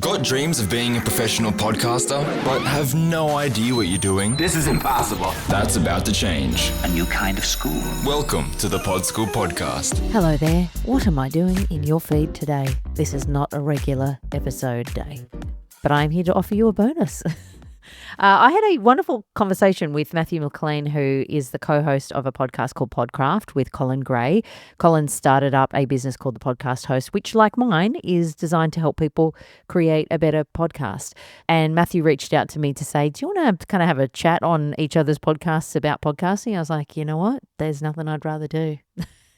Got dreams of being a professional podcaster, but have no idea what you're doing? This is impossible. That's about to change. A new kind of school. Welcome to the Pod School Podcast. Hello there. What am I doing in your feed today? This is not a regular episode day, but I'm here to offer you a bonus. I had a wonderful conversation with Matthew McLean, who is the co-host of a podcast called PodCraft's with Colin Gray. Colin started up a business called The Podcast Host, which, like mine, is designed to help people create a better podcast. And Matthew reached out to me to say, do you want to kind of have a chat on each other's podcasts about podcasting? I was like, you know what? There's nothing I'd rather do.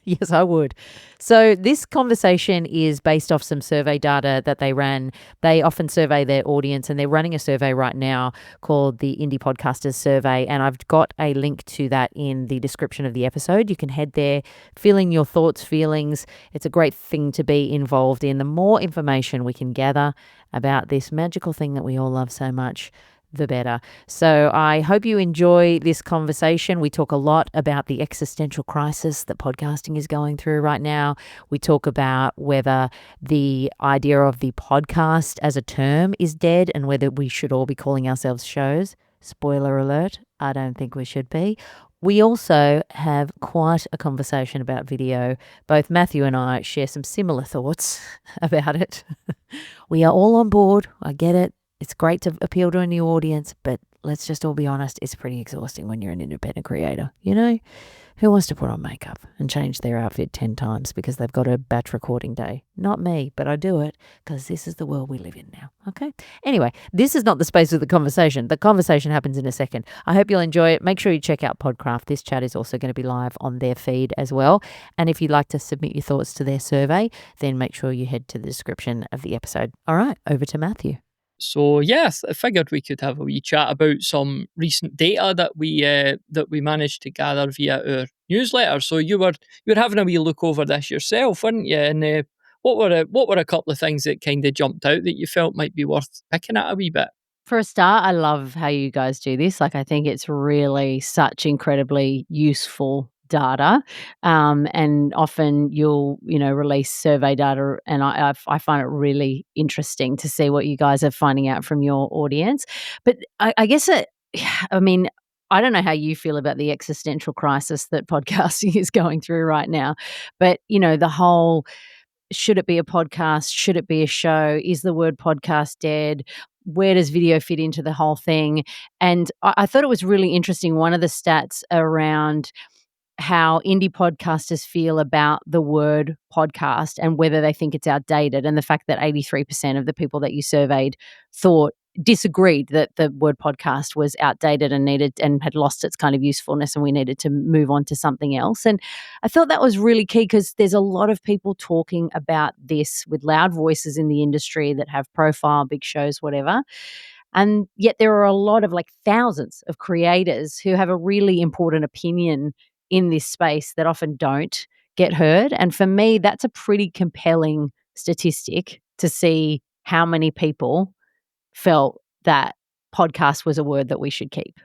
Yes, I would. So this conversation is based off some survey data that they ran. They often survey their audience, and they're running a survey right now called the Indie Podcasters Survey. And I've got a link to that in the description of the episode. You can head there, fill in your thoughts, feelings. It's a great thing to be involved in. The more information we can gather about this magical thing that we all love so much, the better. So I hope you enjoy this conversation. We talk a lot about the existential crisis that podcasting is going through right now. We talk about whether the idea of the podcast as a term is dead and whether we should all be calling ourselves shows. Spoiler alert, I don't think we should be. We also have quite a conversation about video. Both Matthew and I share some similar thoughts about it. We are all on board. I get it. It's great to appeal to a new audience, but let's just all be honest, it's pretty exhausting when you're an independent creator. You know, who wants to put on makeup and change their outfit 10 times because they've got a batch recording day? Not me, but I do it because this is the world we live in now. Okay. Anyway, this is not the space of the conversation. The conversation happens in a second. I hope you'll enjoy it. Make sure you check out PodCraft. This chat is also going to be live on their feed as well. And if you'd like to submit your thoughts to their survey, then make sure you head to the description of the episode. All right, over to Matthew. So yes, I figured we could have a wee chat about some recent data that we managed to gather via our newsletter. So you were having a wee look over this yourself, weren't you? And what were a couple of things that kind of jumped out that you felt might be worth picking at a wee bit? For a start, I love how you guys do this. Like, I think it's really such incredibly useful data, and often you'll release survey data, and I find it really interesting to see what you guys are finding out from your audience. But I guess I mean, I don't know how you feel about the existential crisis that podcasting is going through right now, but the whole, should it be a podcast? Should it be a show? Is the word podcast dead? Where does video fit into the whole thing? And I thought it was really interesting. One of the stats around how indie podcasters feel about the word podcast and whether they think it's outdated, and the fact that 83% of the people that you surveyed disagreed that the word podcast was outdated and had lost its kind of usefulness, and we needed to move on to something else. And I thought that was really key because there's a lot of people talking about this with loud voices in the industry that have profile, big shows, whatever. And yet there are a lot of, like, thousands of creators who have a really important opinion in this space that often don't get heard. And for me, that's a pretty compelling statistic to see how many people felt that podcast was a word that we should keep.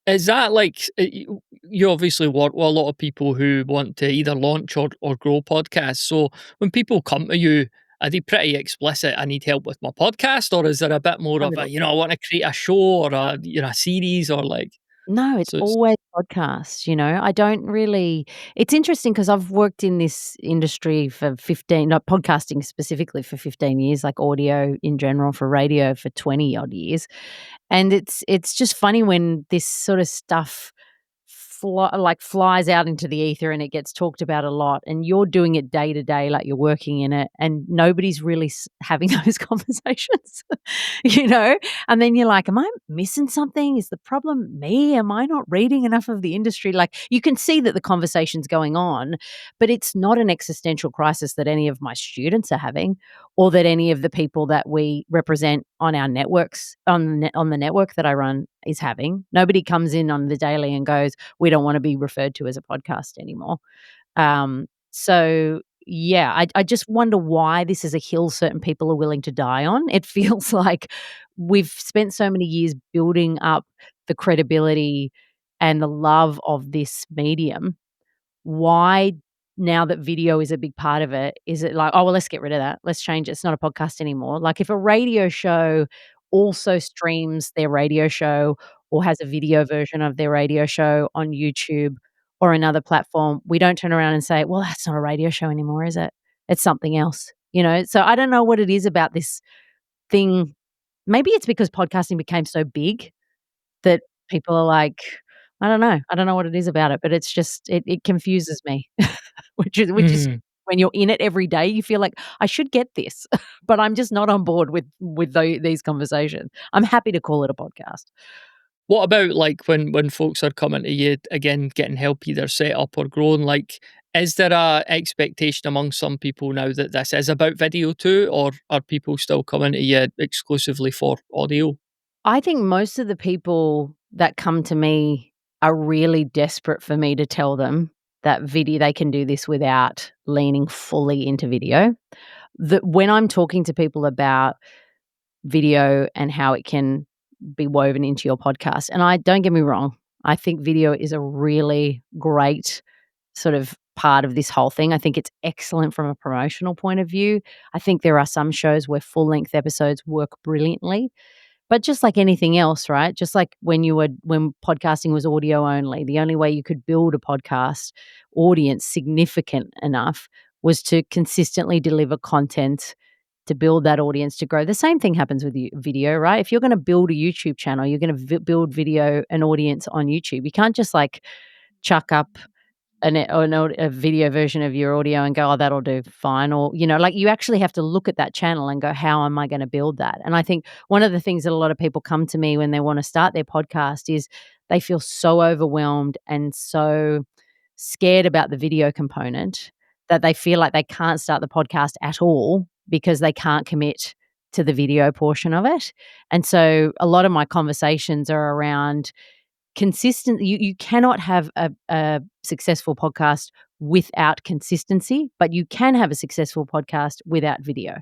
Is that like, you obviously work with a lot of people who want to either launch or grow podcasts. So when people come to you, are they pretty explicit, I need help with my podcast? Or is there a bit more of a, I want to create a show or a series, or like? No, it's always podcasts. I don't really, it's interesting because I've worked in this industry for podcasting specifically for 15 years, like audio in general, for radio for 20 odd years. And it's just funny when this sort of stuff flies out into the ether and it gets talked about a lot, and you're doing it day to day, like you're working in it, and nobody's really having those conversations, and then you're like, am I missing something? Is the problem me? Am I not reading enough of the industry? Like, you can see that the conversation's going on, but it's not an existential crisis that any of my students are having, or that any of the people that we represent on our networks, on the network that I run, is having. Nobody comes in on the daily and goes, we don't want to be referred to as a podcast anymore. So yeah, I just wonder why this is a hill certain people are willing to die on. It feels like we've spent so many years building up the credibility and the love of this medium. Why now that video is a big part of it, is it like, "Oh, well, let's get rid of that. Let's change it. It's not a podcast anymore." Like, if a radio show also streams their radio show or has a video version of their radio show on YouTube or another platform, we don't turn around and say, "Well, that's not a radio show anymore, is it? It's something else." So I don't know what it is about this thing. Maybe it's because podcasting became so big that people are like, I don't know. I don't know what it is about it, but it's just it confuses me, which is Mhm. when you're in it every day, you feel like, "I should get this," but I'm just not on board with these conversations. I'm happy to call it a podcast. What about like when folks are coming to you again, getting help either set up or growing? Like, is there a expectation among some people now that this is about video too, or are people still coming to you exclusively for audio? I think most of the people that come to me are really desperate for me to tell them that video they can do this without leaning fully into video. That when I'm talking to people about video and how it can be woven into your podcast, and I don't get me wrong, I think video is a really great sort of part of this whole thing. I think it's excellent from a promotional point of view. I think there are some shows where full length episodes work brilliantly. But just like anything else, right? Just like when podcasting was audio only, the only way you could build a podcast audience significant enough was to consistently deliver content to build that audience to grow. The same thing happens with video, right? If you're going to build a YouTube channel, you're going to build video an audience on YouTube. You can't just like chuck up a video version of your audio and go, "Oh, that'll do fine," or, like, you actually have to look at that channel and go, "How am I gonna build that?" And I think one of the things that a lot of people come to me when they wanna start their podcast is they feel so overwhelmed and so scared about the video component that they feel like they can't start the podcast at all because they can't commit to the video portion of it. And so a lot of my conversations are around consistent. You cannot have a successful podcast without consistency, but you can have a successful podcast without video.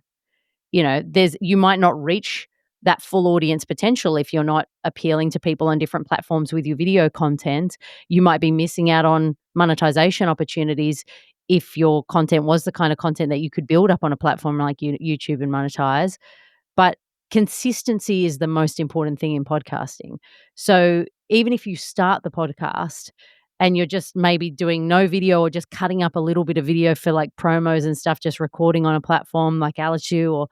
You might not reach that full audience potential if you're not appealing to people on different platforms with your video content. You might be missing out on monetization opportunities if your content was the kind of content that you could build up on a platform like YouTube and monetize. But consistency is the most important thing in podcasting. So even if you start the podcast and you're just maybe doing no video or just cutting up a little bit of video for like promos and stuff, just recording on a platform like Alitu or,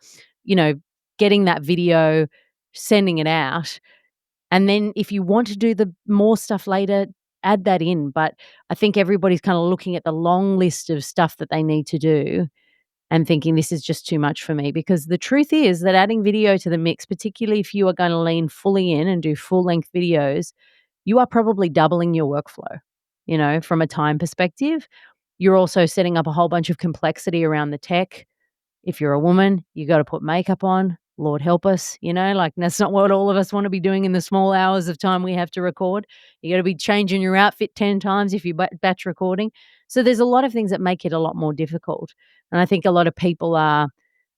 you know, getting that video, sending it out. And then if you want to do the more stuff later, add that in. But I think everybody's kind of looking at the long list of stuff that they need to do and thinking this is just too much for me, because the truth is that adding video to the mix, particularly if you are going to lean fully in and do full length videos, you are probably doubling your workflow. From a time perspective, you're also setting up a whole bunch of complexity around the tech. If you're a woman, you got to put makeup on. Lord help us, like that's not what all of us want to be doing in the small hours of time we have to record. You got to be changing your outfit 10 times if you batch recording. So there's a lot of things that make it a lot more difficult. And I think a lot of people are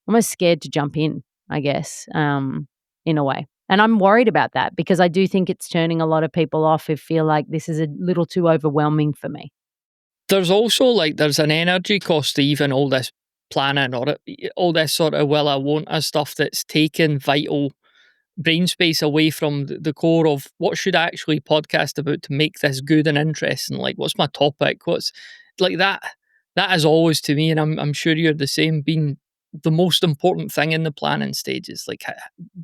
almost scared to jump in, I guess, in a way. And I'm worried about that because I do think it's turning a lot of people off who feel like this is a little too overwhelming for me. There's also like there's an energy cost to even all this planning or all this sort of will I won't I stuff that's taken vital brain space away from the core of what should I actually podcast about to make this good and interesting. Like, what's my topic? What's like that? That is always to me, and I'm sure you're the same. Been the most important thing in the planning stages, like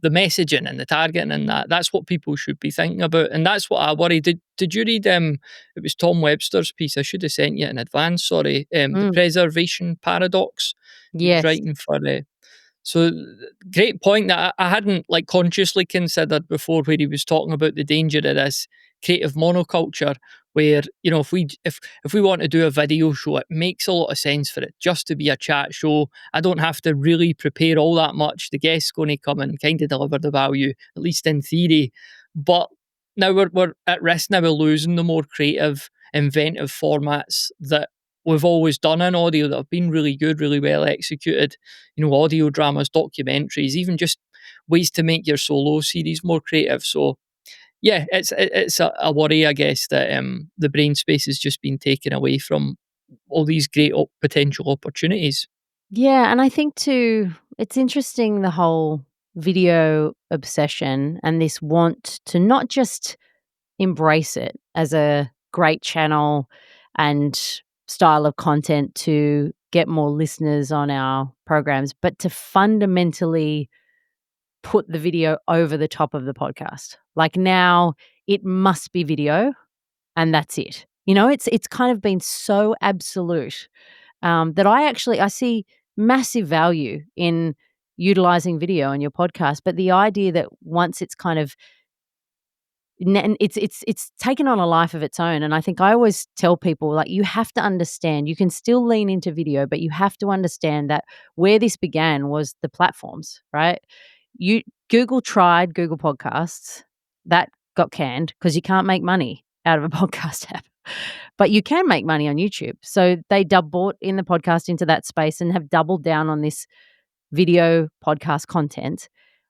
the messaging and the targeting, and that's what people should be thinking about. And that's what I worry. Did you read? It was Tom Webster's piece. I should have sent you in advance. Sorry. The preservation paradox. He was Yes. writing for so great point that I hadn't like consciously considered before, where he was talking about the danger of this creative monoculture, where if we want to do a video show, it makes a lot of sense for it just to be a chat show. I don't have to really prepare all that much. The guest's going to come and kind of deliver the value, at least in theory. But now we're at risk now of losing the more creative, inventive formats that we've always done in audio that have been really good, really well executed. Audio dramas, documentaries, even just ways to make your solo series more creative. So yeah, it's a worry, I guess, that the brain space has just been taken away from all these great potential opportunities. Yeah, and I think too, it's interesting the whole video obsession and this want to not just embrace it as a great channel and style of content to get more listeners on our programs, but to fundamentally put the video over the top of the podcast. Like now it must be video and that's it. It's kind of been so absolute that I see massive value in utilizing video in your podcast. But the idea that once it's kind of it's taken on a life of its own, and I think I always tell people, like, you have to understand you can still lean into video, but you have to understand that where this began was the platforms, right? You Google tried Google Podcasts, that got canned because you can't make money out of a podcast app. But you can make money on YouTube. So they bought in the podcast into that space and have doubled down on this video podcast content.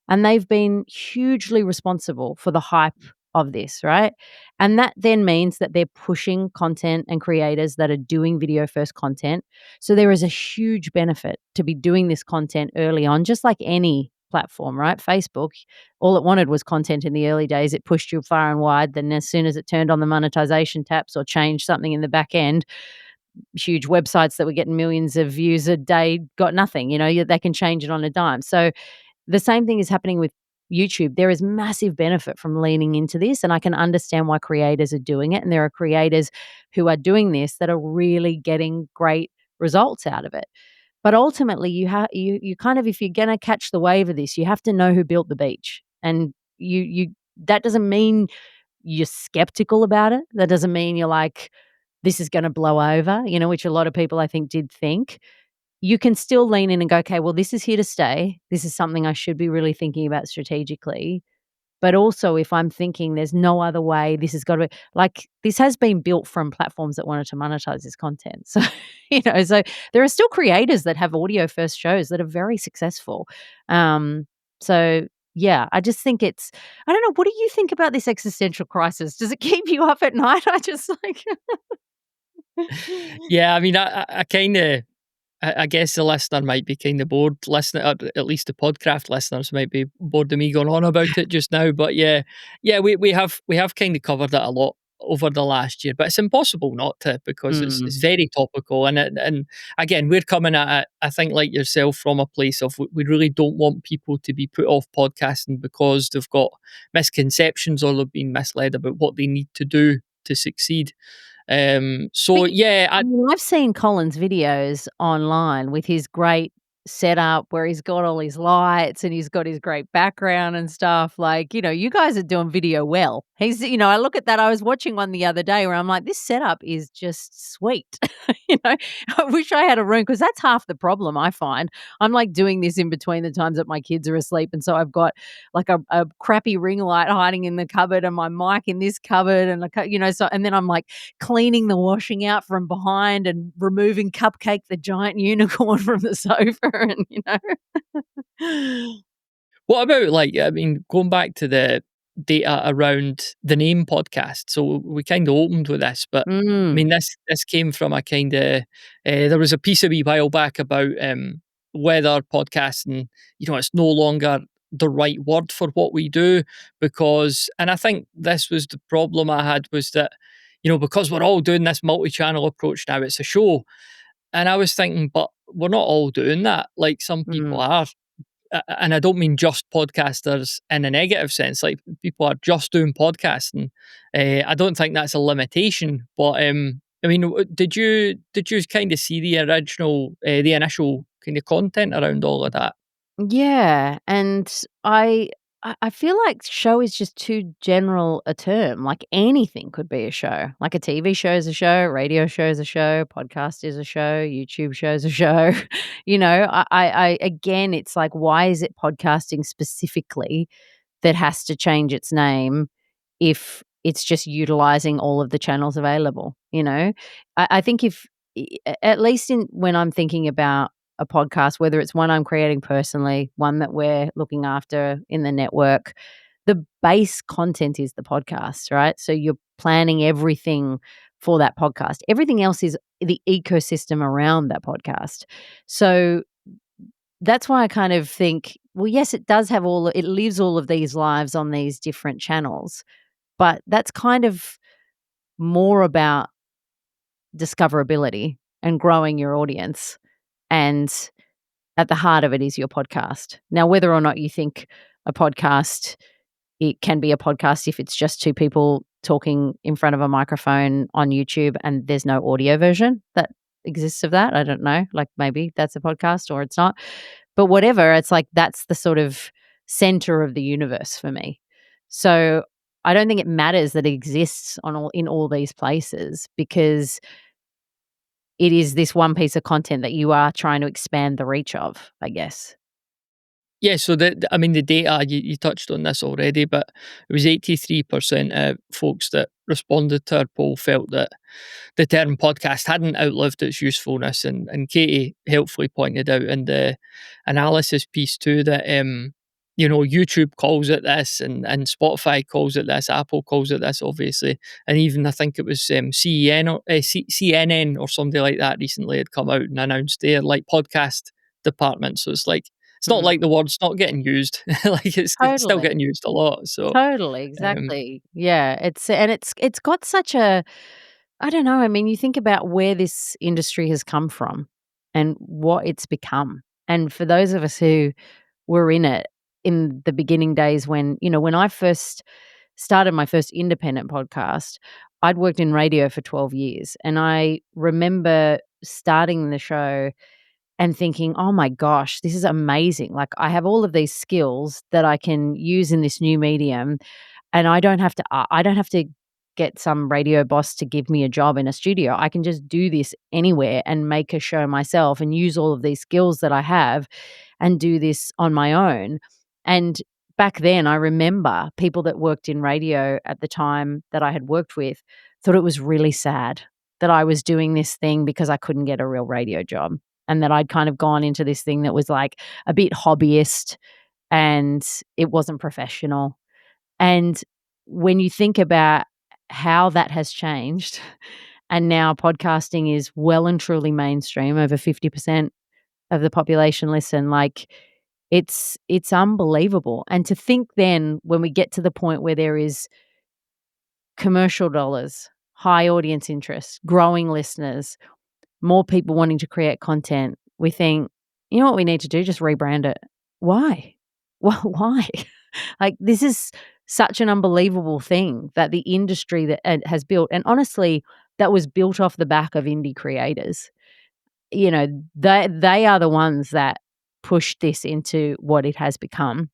And they've been hugely responsible for the hype of this, right? And that then means that they're pushing content and creators that are doing video first content. So there is a huge benefit to be doing this content early on, just like any platform, right? Facebook, all it wanted was content in the early days. It pushed you far and wide. Then as soon as it turned on the monetization taps or changed something in the back end, huge websites that were getting millions of views a day got nothing. They can change it on a dime. So the same thing is happening with YouTube. There is massive benefit from leaning into this, and I can understand why creators are doing it. And there are creators who are doing this that are really getting great results out of it. But ultimately, you kind of, if you're going to catch the wave of this, you have to know who built the beach, and you that doesn't mean you're skeptical about it. That doesn't mean you're like, this is going to blow over, which a lot of people I think did think. You can still lean in and go, okay, well, this is here to stay. This is something I should be really thinking about strategically. But also, if I'm thinking there's no other way, this has got to be like, this has been built from platforms that wanted to monetize this content. So, so there are still creators that have audio first shows that are very successful. So yeah, I just think I don't know. What do you think about this existential crisis? Does it keep you up at night? I just like, Yeah, I mean, I kind of, I guess the listener might be kind of bored listening, at least the PodCraft listeners might be bored of me going on about it just now. But yeah, we have kind of covered it a lot over the last year, but it's impossible not to, because it's very topical. And again, we're coming at it, I think, like yourself, from a place of we really don't want people to be put off podcasting because they've got misconceptions or they've been misled about what they need to do to succeed. So yeah, I've seen Colin's videos online with his great setup where he's got all his lights and he's got his great background and stuff. Like, you guys are doing video well. He's, I look at that. I was watching one the other day where I'm like, this setup is just sweet. I wish I had a room, because that's half the problem I find. I'm like doing this in between the times that my kids are asleep. And so I've got like a crappy ring light hiding in the cupboard and my mic in this cupboard. And, and then I'm like cleaning the washing out from behind and removing Cupcake, the giant unicorn, from the sofa. And what about, like, I mean, going back to the data around the name podcast? So we kind of opened with this, but I mean, this came from a kind of there was a piece a wee while back about whether podcasting, it's no longer the right word for what we do, because, and I think this was the problem I had, was that because we're all doing this multi-channel approach now, it's a show. And I was thinking, but we're not all doing that. Like, some people are. And I don't mean just podcasters in a negative sense. Like, people are just doing podcasting. I don't think that's a limitation. But I mean, did you kind of see the initial kind of content around all of that? Yeah, and I feel like show is just too general a term. Like, anything could be a show. Like, a TV show is a show, radio show is a show, podcast is a show, YouTube show is a show. I again, it's like, why is it podcasting specifically that has to change its name if it's just utilizing all of the channels available? I think at least when I'm thinking about a podcast, whether it's one I'm creating personally, one that we're looking after in the network, the base content is the podcast, right? So you're planning everything for that podcast. Everything else is the ecosystem around that podcast. So that's why I kind of think, well, yes, it does have it lives all of these lives on these different channels, but that's kind of more about discoverability and growing your audience. And at the heart of it is your podcast. Now, whether or not you think a podcast, it can be a podcast if it's just two people talking in front of a microphone on YouTube and there's no audio version that exists of that. I don't know. Like maybe that's a podcast or it's not. But whatever, it's like that's the sort of center of the universe for me. So I don't think it matters that it exists in all these places, because it is this one piece of content that you are trying to expand the reach of, I guess. Yeah, so the data, you touched on this already, but it was 83% of folks that responded to our poll felt that the term podcast hadn't outlived its usefulness. And Katie helpfully pointed out in the analysis piece too that, YouTube calls it this, and Spotify calls it this, Apple calls it this, obviously. And even I think it was CNN or somebody like that recently had come out and announced their podcast department. So it's like, it's not like the word's not getting used. It's still Totally. getting used a lot. So Totally, um, exactly. Yeah, it's got such a, I don't know, I mean, you think about where this industry has come from and what it's become. And for those of us who were in it in the beginning days when I first started my first independent podcast, I'd worked in radio for 12 years, and I remember starting the show and thinking, "Oh my gosh, this is amazing. Like, I have all of these skills that I can use in this new medium, and I don't have to get some radio boss to give me a job in a studio. I can just do this anywhere and make a show myself and use all of these skills that I have and do this on my own." And back then, I remember people that worked in radio at the time that I had worked with thought it was really sad that I was doing this thing because I couldn't get a real radio job, and that I'd kind of gone into this thing that was like a bit hobbyist and it wasn't professional. And when you think about how that has changed, and now podcasting is well and truly mainstream, over 50% of the population listen, like it's unbelievable. And to think then when we get to the point where there is commercial dollars, high audience interest, growing listeners, more people wanting to create content, we think, you know what we need to do? Just rebrand it. Why? Well, why? Like, this is such an unbelievable thing that the industry that has built, and honestly, that was built off the back of indie creators. They are the ones that pushed this into what it has become.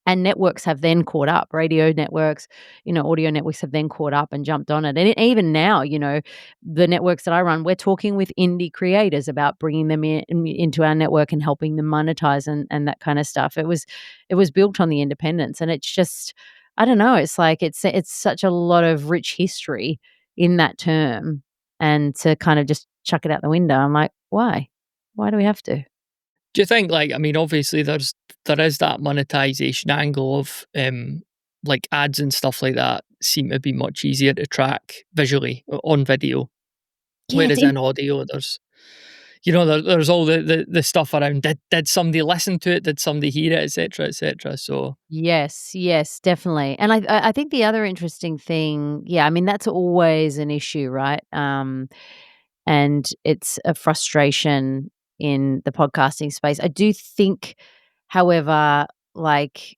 And networks have then caught up. Radio networks, audio networks have then caught up and jumped on it. And even now, the networks that I run, we're talking with indie creators about bringing them into our network and helping them monetize and that kind of stuff. It was built on the independence, and it's just, I don't know. It's like it's such a lot of rich history in that term, and to kind of just chuck it out the window, I'm like, why? Why do we have to? do you think, obviously there is that monetization angle of ads and stuff like that seem to be much easier to track visually on video, Yeah, whereas in audio there's all the stuff around, did somebody listen to it, did somebody hear it, etc., etc. So Yes, definitely. And I think the other interesting thing, yeah, I mean, that's always an issue, right? And it's a frustration in the podcasting space. I do think, however, like,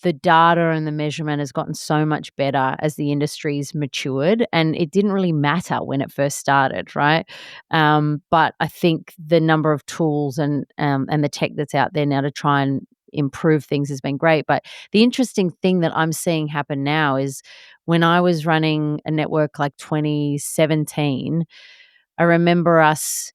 the data and the measurement has gotten so much better as the industry's matured, and it didn't really matter when it first started, right? But I think the number of tools and the tech that's out there now to try and improve things has been great. But the interesting thing that I'm seeing happen now is, when I was running a network like 2017, I remember us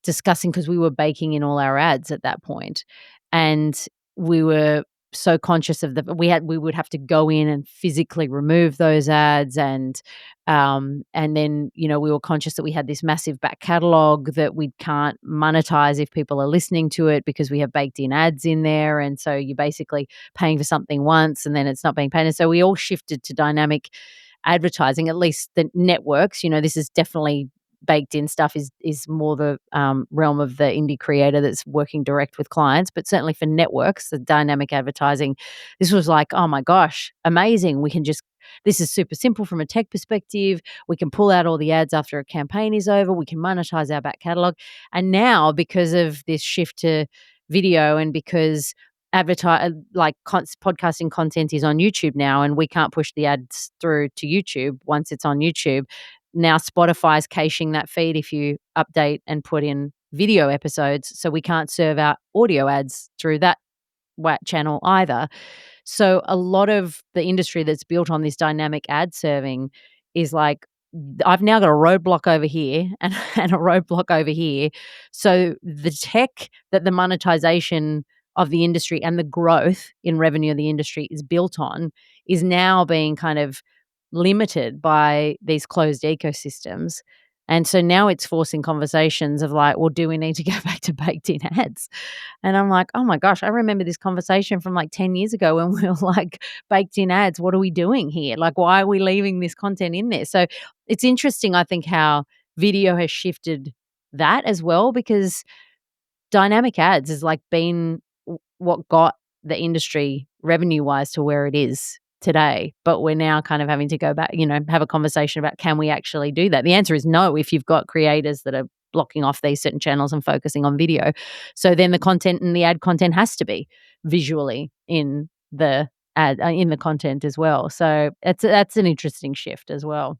discussing, because we were baking in all our ads at that point, and we were so conscious of we would have to go in and physically remove those ads, and then we were conscious that we had this massive back catalog that we can't monetize if people are listening to it, because we have baked in ads in there, and so you're basically paying for something once and then it's not being paid. And so we all shifted to dynamic advertising, at least the networks. This is definitely baked in stuff is more the realm of the indie creator that's working direct with clients. But certainly for networks, the dynamic advertising, this was like, oh my gosh, amazing. This is super simple from a tech perspective. We can pull out all the ads after a campaign is over. We can monetize our back catalog. And now, because of this shift to video and because podcasting content is on YouTube now, and we can't push the ads through to YouTube once it's on YouTube. Now Spotify's caching that feed if you update and put in video episodes, so we can't serve out audio ads through that channel either. So a lot of the industry that's built on this dynamic ad serving is like, I've now got a roadblock over here and a roadblock over here. So the tech that the monetization of the industry and the growth in revenue of the industry is built on is now being kind of limited by these closed ecosystems. And so now it's forcing conversations of like, well, do we need to go back to baked in ads? And I'm like, oh my gosh, I remember this conversation from like 10 years ago when we were like, baked in ads, what are we doing here? Like, why are we leaving this content in there? So it's interesting, I think, how video has shifted that as well, because dynamic ads has like been what got the industry revenue wise to where it is today. But we're now kind of having to go back, have a conversation about, can we actually do that? The answer is no, if you've got creators that are blocking off these certain channels and focusing on video. So then the content and the ad content has to be visually in the ad, in the content as well. So that's an interesting shift as well.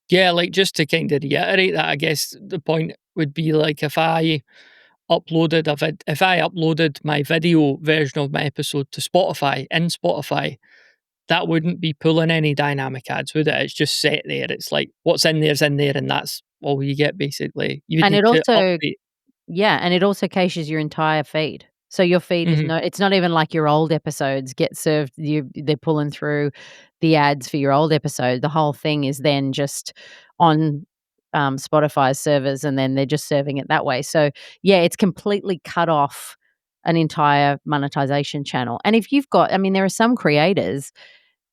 Yeah, like just to kind of reiterate that, I guess the point would be like if I uploaded my video version of my episode to Spotify, in Spotify, that wouldn't be pulling any dynamic ads, would it? It's just set there. It's like what's in there's in there, and that's all you get basically. You would And need it to also, update. yeah, and it also caches your entire feed. So your feed is Mhm. it's not even like your old episodes get served. They're pulling through the ads for your old episode. The whole thing is then just on Spotify's servers, and then they're just serving it that way. So yeah, it's completely cut off an entire monetization channel. And if you've got, I mean, there are some creators,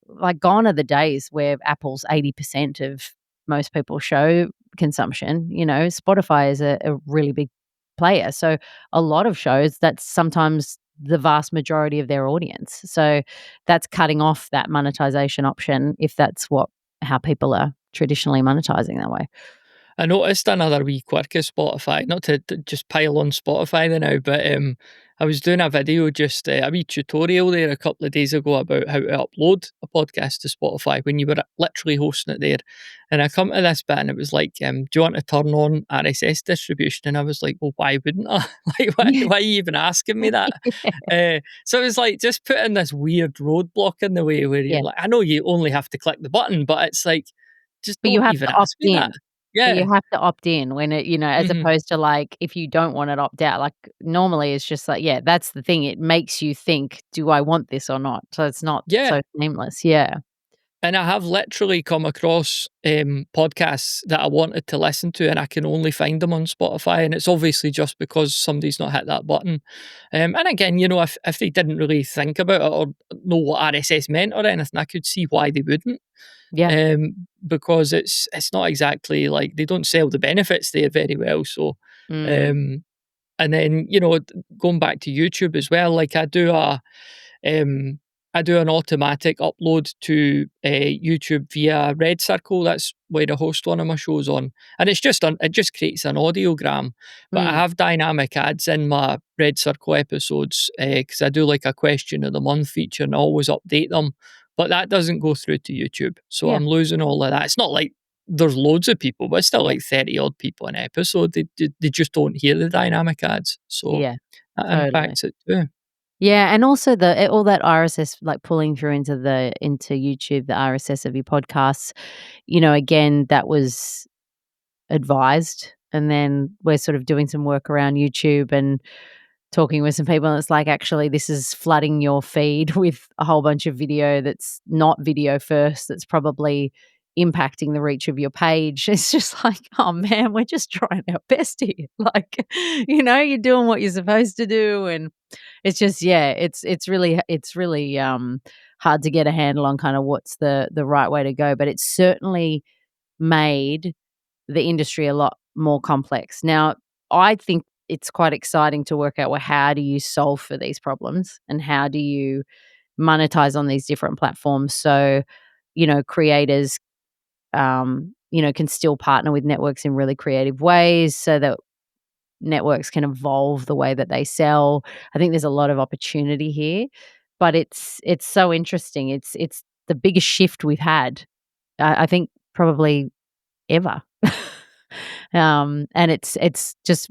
like gone are the days where Apple's 80% of most people's show consumption. Spotify is a really big player. So a lot of shows, that's sometimes the vast majority of their audience. So that's cutting off that monetization option if that's how people are traditionally monetizing that way. I noticed another wee quirk of Spotify, not to just pile on Spotify now, but I was doing a video, just a wee tutorial there a couple of days ago about how to upload a podcast to Spotify when you were literally hosting it there. And I come to this bit and it was like, do you want to turn on RSS distribution? And I was like, well, why wouldn't I? Like, why are you even asking me that? So it was like just putting this weird roadblock in the way where Yeah. you're like, I know you only have to click the button, but it's like, just But you don't have even to ask opt me in. that. But Yeah. you have to opt in when it, as Mhm. opposed to like if you don't want it, opt out. Like normally it's just like, yeah, that's the thing. It makes you think, do I want this or not? So it's not Yeah. so seamless. Yeah. And I have literally come across podcasts that I wanted to listen to, and I can only find them on Spotify. And it's obviously just because somebody's not hit that button. And again, if they didn't really think about it or know what RSS meant or anything, I could see why they wouldn't. Yeah. Because it's not exactly like they don't sell the benefits there very well. So, Mm. um, and then going back to YouTube as well, like um, I do an automatic upload to YouTube via Red Circle. That's where I host one of my shows on, and it just creates an audiogram. But I Mm. have dynamic ads in my Red Circle episodes because I do like a question of the month feature, and I always update them. But that doesn't go through to YouTube, so Yeah. I'm losing all of that. It's not like there's loads of people, but it's still like 30 odd people an episode. They just don't hear the dynamic ads, so Yeah. that Totally. impacts it too. Yeah, and also all that RSS like pulling through into YouTube, the RSS of your podcasts, again, that was advised. And then we're sort of doing some work around YouTube and talking with some people, and it's like, actually, this is flooding your feed with a whole bunch of video that's not video first, that's probably impacting the reach of your page. It's just like, oh man, we're just trying our best here. Like, you're doing what you're supposed to do, and it's just, yeah, it's really hard to get a handle on kind of what's the right way to go. But it's certainly made the industry a lot more complex. Now, I think it's quite exciting to work out, well, how do you solve for these problems and how do you monetize on these different platforms so creators can still partner with networks in really creative ways so that networks can evolve the way that they sell. I think there's a lot of opportunity here, but it's so interesting. It's the biggest shift we've had, I think, probably ever. And it's just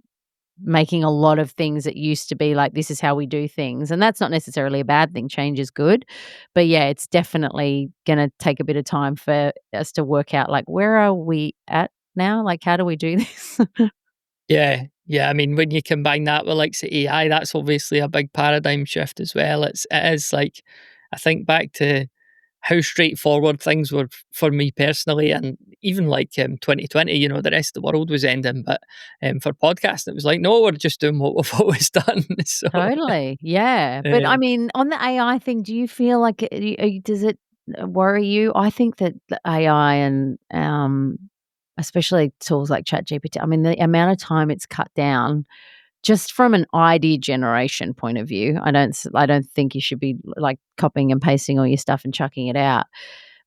making a lot of things that used to be like, this is how we do things. And that's not necessarily a bad thing. Change is good. But yeah, it's definitely going to take a bit of time for us to work out, like, where are we at now? Like, how do we do this? Yeah, yeah. I mean, when you combine that with like say AI, that's obviously a big paradigm shift as well. It is like, I think back to how straightforward things were for me personally, and even like 2020, the rest of the world was ending, but for podcasting, it was like, no, we're just doing what we've always done. So Totally. Yeah. But I uh, mean, on the AI thing, do you feel like does it worry you? I think that the AI and especially tools like ChatGPT, I mean, the amount of time it's cut down just from an idea generation point of view. I don't think you should be like copying and pasting all your stuff and chucking it out.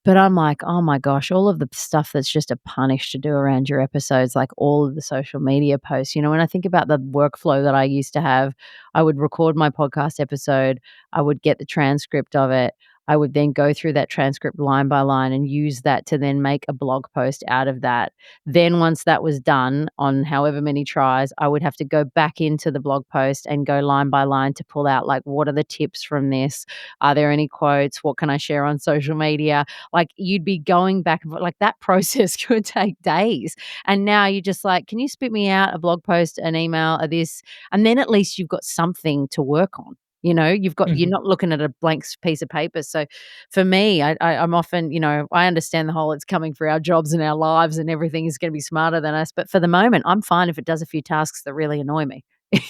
But I'm like, oh my gosh, all of the stuff that's just a punish to do around your episodes, like all of the social media posts. When I think about the workflow that I used to have, I would record my podcast episode, I would get the transcript of it. I would then go through that transcript line by line and use that to then make a blog post out of that. Then once that was done on however many tries, I would have to go back into the blog post and go line by line to pull out, like, what are the tips from this? Are there any quotes? What can I share on social media? Like, you'd be going back and forth, like, that process could take days. And now you're just like, can you spit me out a blog post, an email, or this? And then at least you've got something to work on. You're mhm. not looking at a blank piece of paper. So for me, I'm often, I understand the whole it's coming for our jobs and our lives and everything is going to be smarter than us. But for the moment, I'm fine if it does a few tasks that really annoy me. You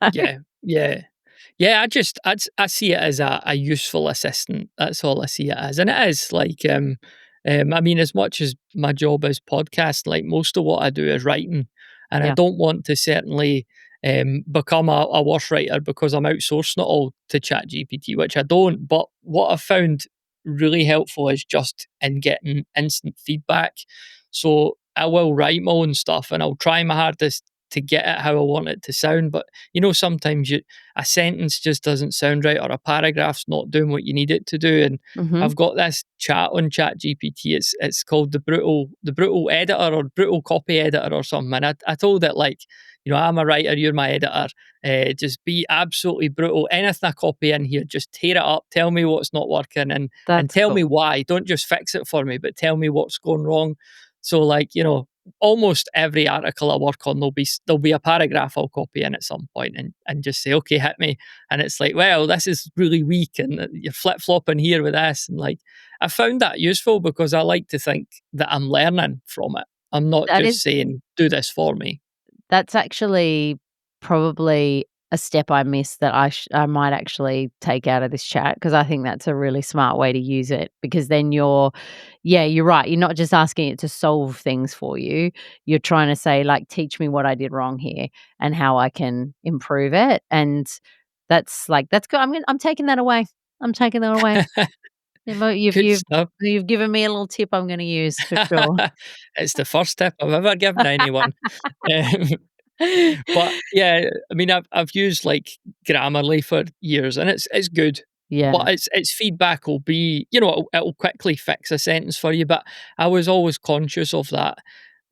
know? Yeah, yeah. Yeah, I see it as a useful assistant. That's all I see it as, and it is like, I mean, as much as my job is podcast, like most of what I do is writing, and I Yeah. don't want to certainly become a worse writer because I'm outsourcing it all to ChatGPT, which I don't. But what I've found really helpful is just in getting instant feedback. So I will write my own stuff, and I'll try my hardest to get it how I want it to sound. But sometimes a sentence just doesn't sound right, or a paragraph's not doing what you need it to do. And Hmm. I've got this chat on Chat GPT. It's called the brutal editor, or brutal copy editor, or something. And I told it, like, I'm a writer, you're my editor. Just be absolutely brutal. Anything I copy in here, just tear it up. Tell me what's not working, and That's tell me cool. why. Don't just fix it for me, but tell me what's going wrong. So, like, almost every article I work on, there'll be a paragraph I'll copy in at some point, and just say, okay, hit me. And it's like, well, this is really weak, and you're flip flopping here with this, and like, I found that useful because I like to think that I'm learning from it. I'm not That just is saying, do this for me. That's actually probably a step I missed that I might actually take out of this chat, because I think that's a really smart way to use it, because then you're right. You're not just asking it to solve things for you. You're trying to say, like, teach me what I did wrong here and how I can improve it. And that's good. I'm taking that away. I'm taking that away. You've Good you've stuff. you've given me a little tip I'm going to use for sure. It's the first tip I've ever given anyone. Um, But yeah, I mean, I've used like Grammarly for years, and it's good. Yeah. But its feedback will be, it'll quickly fix a sentence for you. But I was always conscious of that.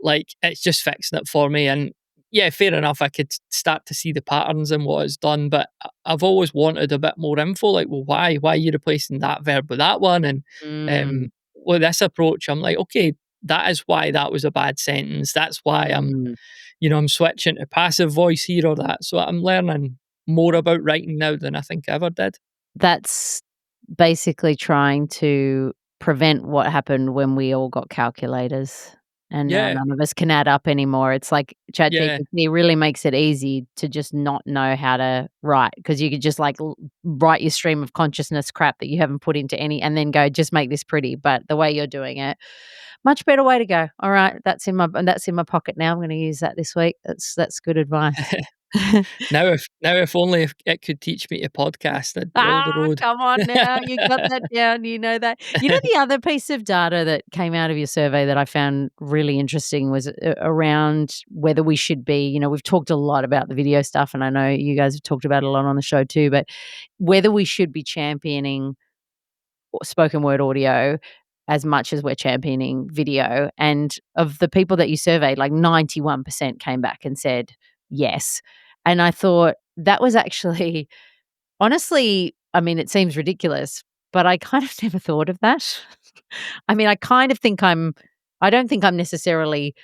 Like, it's just fixing it for me. And yeah, fair enough, I could start to see the patterns in what it's done, but I've always wanted a bit more info. Like, well, why are you replacing that verb with that one? And Mm, with this approach, I'm like, okay, that is why that was a bad sentence. That's why mm. I'm switching to passive voice here or that. So I'm learning more about writing now than I think I ever did. That's basically trying to prevent what happened when we all got calculators and now Yeah, none of us can add up anymore. It's like yeah. ChatGPT really makes it easy to just not know how to write because you could just like write your stream of consciousness crap that you haven't put into any and then go, just make this pretty. But the way you're doing it, much better way to go. All right, that's in my pocket now. I'm going to use that this week. That's good advice. Now if only if it could teach me to podcast, I'd be all the road. Come on now, you got that down, you know that. You know the other piece of data that came out of your survey that I found really interesting was around whether we should be, we've talked a lot about the video stuff, and I know you guys have talked about it a lot on the show too, but whether we should be championing spoken word audio as much as we're championing video. And of the people that you surveyed, like 91% came back and said yes. And I thought that was actually honestly, I mean, it seems ridiculous, but I kind of never thought of that. I mean, I don't think I'm necessarily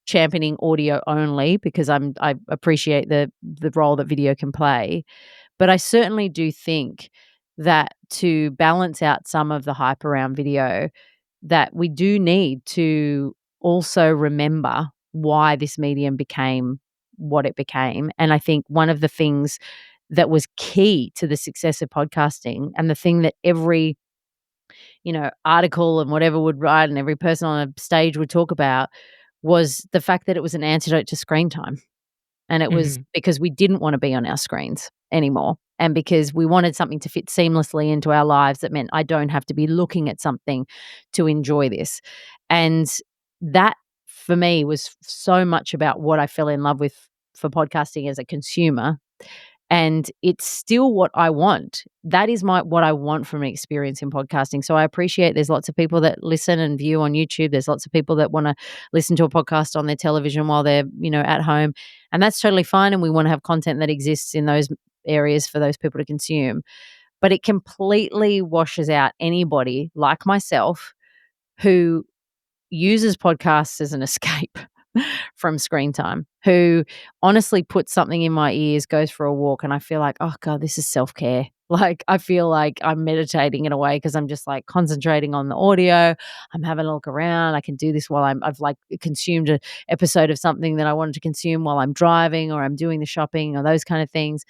championing audio only because I appreciate the role that video can play, but I certainly do think that to balance out some of the hype around video, that we do need to also remember why this medium became what it became. And I think one of the things that was key to the success of podcasting and the thing that every, article and whatever would write and every person on a stage would talk about was the fact that it was an antidote to screen time. And it was Mhm. because we didn't want to be on our screens anymore. And because we wanted something to fit seamlessly into our lives that meant I don't have to be looking at something to enjoy this. And that for me was so much about what I fell in love with for podcasting as a consumer, and it's still what I want. That is what I want from an experience in podcasting. So I appreciate there's lots of people that listen and view on YouTube. There's lots of people that want to listen to a podcast on their television while they're, at home. And that's totally fine. And we want to have content that exists in those areas for those people to consume. But it completely washes out anybody like myself who uses podcasts as an escape from screen time, who honestly puts something in my ears, goes for a walk, and I feel like, oh God, this is self-care. Like I feel like I'm meditating in a way because I'm just like concentrating on the audio. I'm having a look around. I can do this while I've like consumed an episode of something that I wanted to consume while I'm driving or I'm doing the shopping or those kind of things.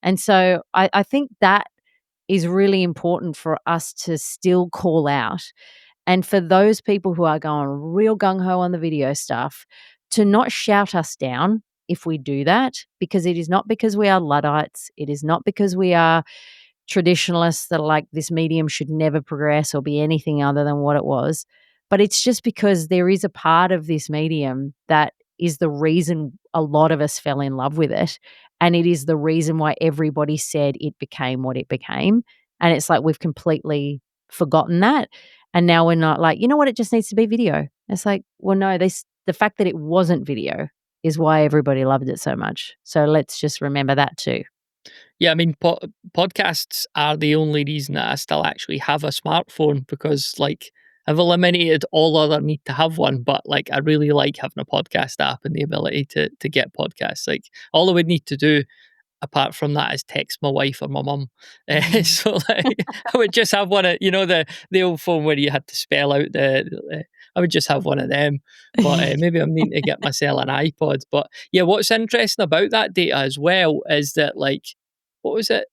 And so I think that is really important for us to still call out, and for those people who are going real gung ho on the video stuff, to not shout us down if we do that, because it is not because we are Luddites. It is not because we are traditionalists that are like this medium should never progress or be anything other than what it was. But it's just because there is a part of this medium that is the reason a lot of us fell in love with it. And it is the reason why everybody said it became what it became. And it's like we've completely forgotten that. And now we're not like, you know what, it just needs to be video. It's like, well, no, the fact that it wasn't video is why everybody loved it so much. So let's just remember that too. Yeah, I mean, podcasts are the only reason that I still actually have a smartphone because, like, I've eliminated all other need to have one. But like, I really like having a podcast app and the ability to get podcasts. Like, all I would need to do apart from that is text my wife or my mum. Mm. So like, I would just have one of the old phone where you had to spell out I would just have one of them. But maybe I'm needing to get myself an iPod. But yeah, what's interesting about that data as well is that, like, what was it?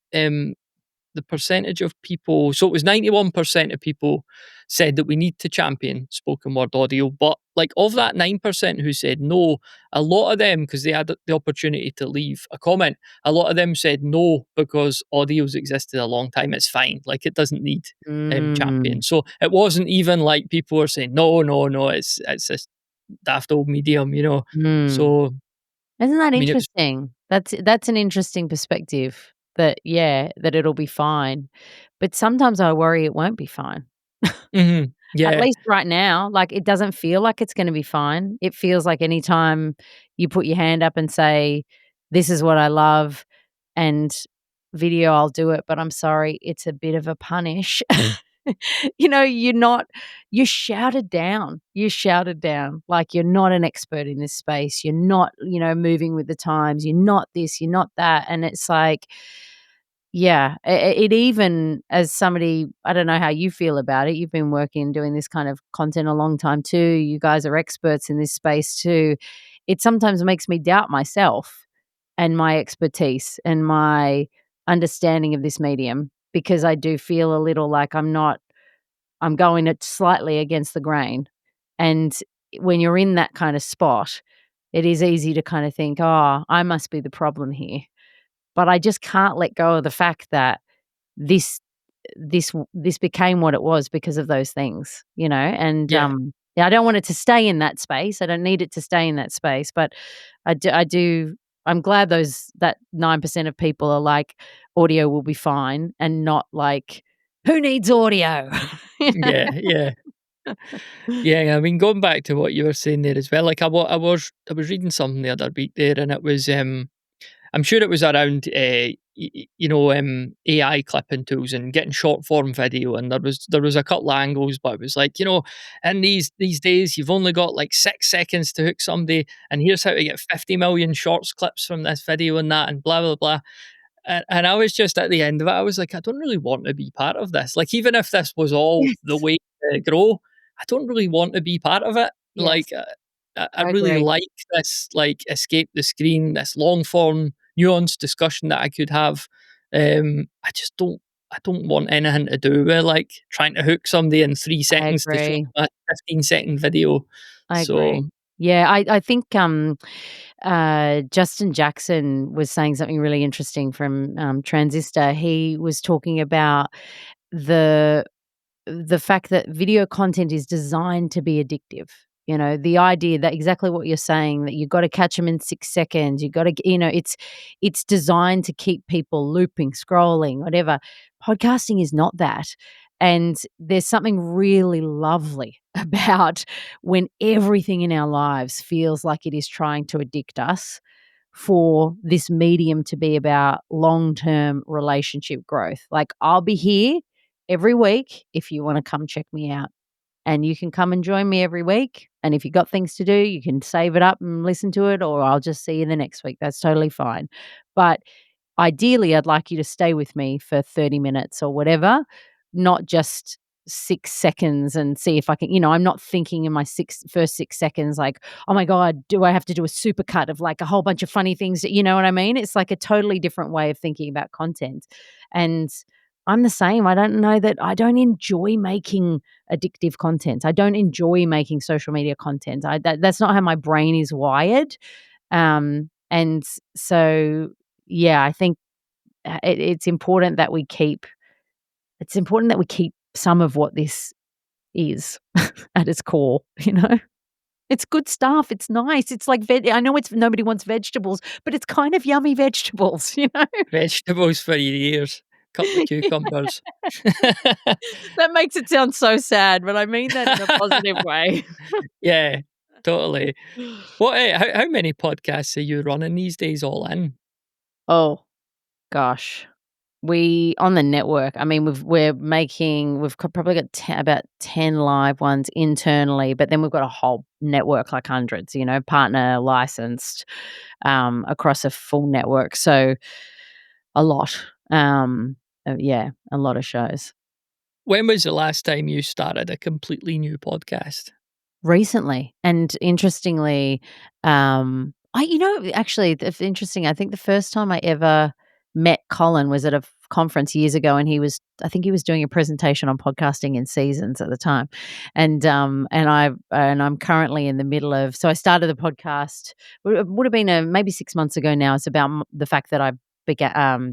The percentage of people, so it was 91% of people said that we need to champion spoken word audio, but like of that 9% who said no, a lot of them, because they had the opportunity to leave a comment, a lot of them said no because audio's existed a long time, it's fine, like it doesn't need champion. Mm. So it wasn't even like people were saying no, it's a daft old medium. Mm. So Isn't that I mean, it was interesting? That's an interesting perspective that, yeah, that it'll be fine. But sometimes I worry it won't be fine. At yeah. least right now, like, it doesn't feel like it's gonna be fine. It feels like anytime you put your hand up and say, "This is what I love," and video, I'll do it, but I'm sorry, it's a bit of a punish. You're shouted down. You're shouted down like you're not an expert in this space. You're not, moving with the times. You're not this, you're not that. And it's like Yeah, it even as somebody, I don't know how you feel about it. You've been working doing this kind of content a long time too. You guys are experts in this space too. It sometimes makes me doubt myself and my expertise and my understanding of this medium, because I do feel a little like I'm going it slightly against the grain. And when you're in that kind of spot, it is easy to kind of think, "Oh, I must be the problem here." But I just can't let go of the fact that this this became what it was because of those things, and, Yeah. yeah, I don't want it to stay in that space. I don't need it to stay in that space, but I'm glad that 9% of people are like, "Audio will be fine," and not like, "Who needs audio?" You know? Yeah, yeah. Yeah, I mean, going back to what you were saying there as well, like I was reading something the other week there, and it was I'm sure it was around AI clipping tools and getting short form video, and there was a couple of angles, but it was like, in these days you've only got like 6 seconds to hook somebody, and here's how to get 50 million shorts clips from this video and that, and blah blah blah. And I was just at the end of it, I was like, I don't really want to be part of this. Like, even if this was all the Yes. way to grow, I don't really want to be part of it. Yes, Like, I I really agree. like this, like, escape the screen, this long form, nuanced discussion that I could have. I just don't. I don't want anything to do with like trying to hook somebody in three I seconds to show agree. them a 15-second video. I agree. So Yeah, I think, Justin Jackson was saying something really interesting from, Transistor. He was talking about the the fact that video content is designed to be addictive. The idea that exactly what you're saying, that you've got to catch them in 6 seconds. You got to, it's designed to keep people looping, scrolling, whatever. Podcasting is not that. And there's something really lovely about when everything in our lives feels like it is trying to addict us, for this medium to be about long term relationship growth. Like, I'll be here every week if you want to come check me out. And you can come and join me every week. And if you've got things to do, you can save it up and listen to it, or I'll just see you the next week. That's totally fine. But ideally, I'd like you to stay with me for 30 minutes or whatever, not just 6 seconds and see if I can, I'm not thinking in my first 6 seconds, like, oh my God, do I have to do a supercut of like a whole bunch of funny things? You know what I mean? It's like a totally different way of thinking about content. And I'm the same. I don't enjoy making addictive content. I don't enjoy making social media content. That's not how my brain is wired. And so, yeah, I think it's important that we keep some of what this is at its core, you know? It's good stuff, it's nice, it's like I know it's nobody wants vegetables, but it's kind of yummy vegetables, you know? vegetables for your ears, couple of cucumbers. That makes it sound so sad, but I mean that in a positive way. Yeah, totally. What? How many podcasts are you running these days, all in? Oh, gosh. We on the network, I mean, probably got about 10 live ones internally, but then we've got a whole network, like hundreds, partner licensed, across a full network. So a lot. Yeah, a lot of shows. When was the last time you started a completely new podcast? Recently, and interestingly, actually, it's interesting. I think the first time I ever met Colin was at a conference years ago, and I think he was doing a presentation on podcasting in seasons at the time, and I'm currently in the middle of. So I started the podcast. It would have been maybe 6 months ago now. It's about the fact that I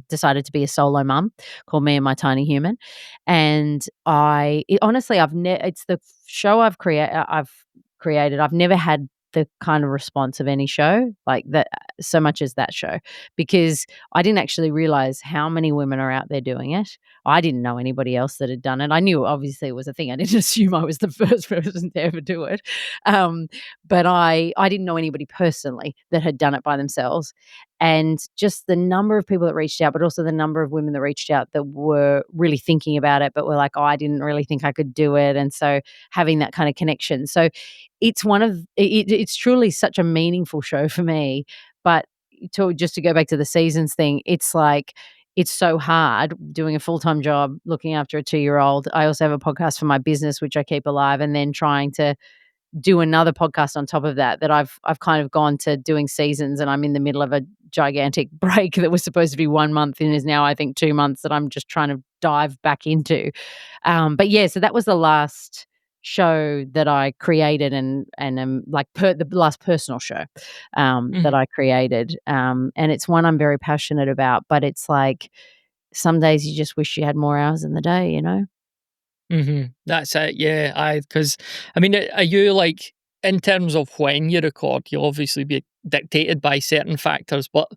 decided to be a solo mum, called Me and My Tiny Human, and honestly, it's the show I've created. I've never had the kind of response of any show like that, so much as that show, because I didn't actually realize how many women are out there doing it. I didn't know anybody else that had done it. I knew obviously it was a thing. I didn't assume I was the first person to ever do it. Um, but I didn't know anybody personally that had done it by themselves. And just the number of people that reached out, but also the number of women that reached out that were really thinking about it, but were like, oh, I didn't really think I could do it. And so having that kind of connection. So it's truly such a meaningful show for me. But just to go back to the seasons thing, it's like it's so hard doing a full-time job, looking after a 2-year-old. I also have a podcast for my business, which I keep alive, and then trying to do another podcast on top of that, that I've kind of gone to doing seasons, and I'm in the middle of a gigantic break that was supposed to be 1 month and is now, I think, 2 months that I'm just trying to dive back into. But yeah, so that was the last show that I created, and like the last personal show that Mhm. I created. And it's one I'm very passionate about, but it's like some days you just wish you had more hours in the day, you know? That's it. Yeah, because I mean, are you like, in terms of when you record, you'll obviously be dictated by certain factors, but